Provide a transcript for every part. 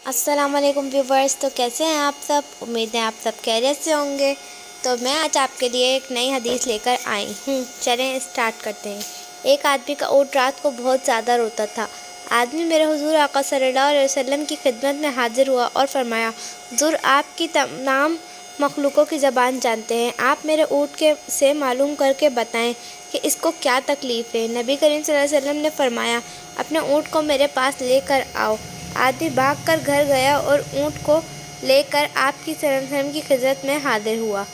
अस्सलाम वालेकुम व्यूवर्स। तो कैसे हैं आप सब? उम्मीद है आप सब खैरियत से होंगे। तो मैं आज आपके लिए एक नई हदीस लेकर आई हूँ। चलें स्टार्ट करते हैं। एक आदमी का ऊँट रात को बहुत ज़्यादा रोता था। आदमी मेरे हुजूर आका सल्लल्लाहु अलैहि वसल्लम की खिदमत में हाजिर हुआ और फरमाया, हुजूर आपकी तमाम मखलूक़ों की ज़बान जानते हैं, आप मेरे ऊँट के से मालूम करके बताएं कि इसको क्या तकलीफ़ है। नबी करीम सल्लल्लाहु अलैहि वसल्लम ने फरमाया, अपने ऊँट को मेरे पास लेकर आओ। आदमी भागकर घर गया और ऊँट को लेकर आपकी सल्लल्लाहु अलैहि वसल्लम की खिदमत में हाजिर हुआ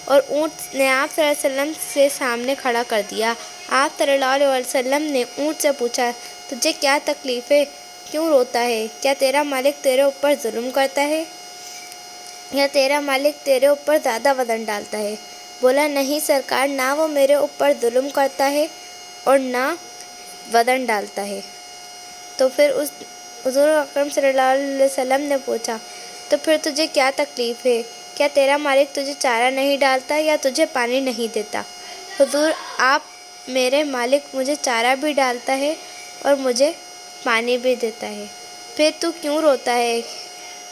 और ऊँट ने आप सल्लल्लाहु अलैहि वसल्लम से सामने खड़ा कर दिया। आप सल्लल्लाहु अलैहि वसल्लम ने ऊँट से पूछा, तुझे क्या तकलीफ़ है, क्यों रोता है? क्या तेरा मालिक तेरे ऊपर जुल्म करता है या तेरा मालिक तेरे ऊपर ज़्यादा वज़न डालता है? बोला, नहीं सरकार, ना वो मेरे ऊपर जुल्म करता है और ना वज़न डालता है। तो फिर उस हुज़ूर अकरम सल्लल्लाहु अलैहि वसल्लम ने पूछा, तो फिर तुझे क्या तकलीफ़ है? क्या तेरा मालिक तुझे चारा नहीं डालता या तुझे पानी नहीं देता? हुज़ूर, आप मेरे मालिक मुझे चारा भी डालता है और मुझे पानी भी देता है। फिर तू क्यों रोता है?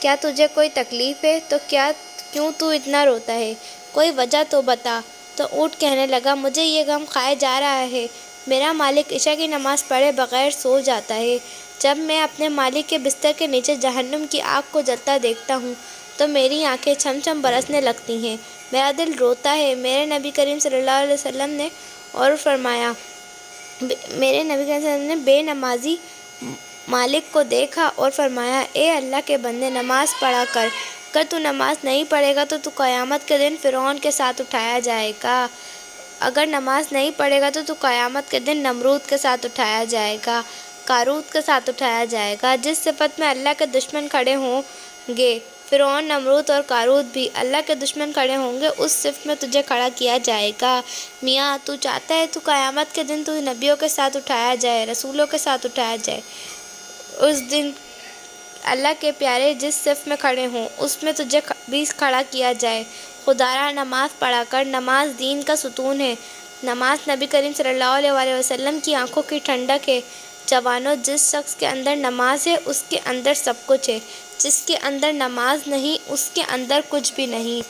क्या तुझे कोई तकलीफ़ है? तो क्यों तू इतना रोता है? कोई वजह तो बता। तो ऊँट कहने लगा, मुझे ये गम खाए जा रहा है, मेरा मालिक इशा की नमाज़ पढ़े बग़ैर सो जाता है। जब मैं अपने मालिक के बिस्तर के नीचे जहन्नुम की आग को जलता देखता हूँ तो मेरी आंखें छम छम बरसने लगती हैं, मेरा दिल रोता है। मेरे नबी करीम सल्लल्लाहु अलैहि वसल्लम ने और फरमाया, मेरे नबी करीम सल्लल्लाहु अलैहि वसल्लम ने बेनमाजी मालिक को देखा और फरमाया, ए अल्लाह के बंदे, नमाज़ पढ़ा कर। अगर तू नमाज़ नहीं पढ़ेगा तो तू क़यामत के दिन फ़िरौन के साथ उठाया जाएगा। अगर नमाज़ नहीं पढ़ेगा तो तू क़यामत के दिन नमरूद के साथ उठाया जाएगा, कारूत के साथ उठाया जाएगा। जिस सिफत में अल्लाह के दुश्मन खड़े होंगे, फ़िरौन, नमरूद और कारूत भी अल्लाह के दुश्मन खड़े होंगे, उस सिफ़त में तुझे खड़ा किया जाएगा। मियाँ, तू चाहता है तू क़यामत के दिन तू नबियों के साथ उठाया जाए, रसूलों के साथ उठाया जाए। उस दिन अल्लाह के प्यारे जिस सिफ़ में खड़े हों उसमें तुझे भी खड़ा किया जाए। खुदारा, नमाज़ पढ़ा कर। नमाज दीन का सुतून है। नमाज नबी करीम सल्लल्लाहु अलैहि वसल्लम की आंखों की ठंडक है। जवानों, जिस शख्स के अंदर नमाज है उसके अंदर सब कुछ है, जिसके अंदर नमाज नहीं उसके अंदर कुछ भी नहीं।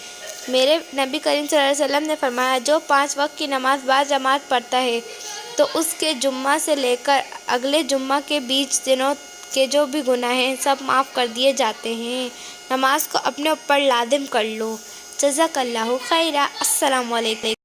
मेरे नबी करीम सल्लल्लाहु अलैहि वसल्लम ने फरमाया, जो 5 वक्त की नमाज बाजमात पढ़ता है तो उसके जुम्मा से लेकर अगले जुम्मा के बीच दिनों के जो भी गुनाह हैं सब माफ़ कर दिए जाते हैं। नमाज को अपने ऊपर लाजिम कर लो। जज़ाकल्लाहु खैरा। अस्सलामु अलैकुम।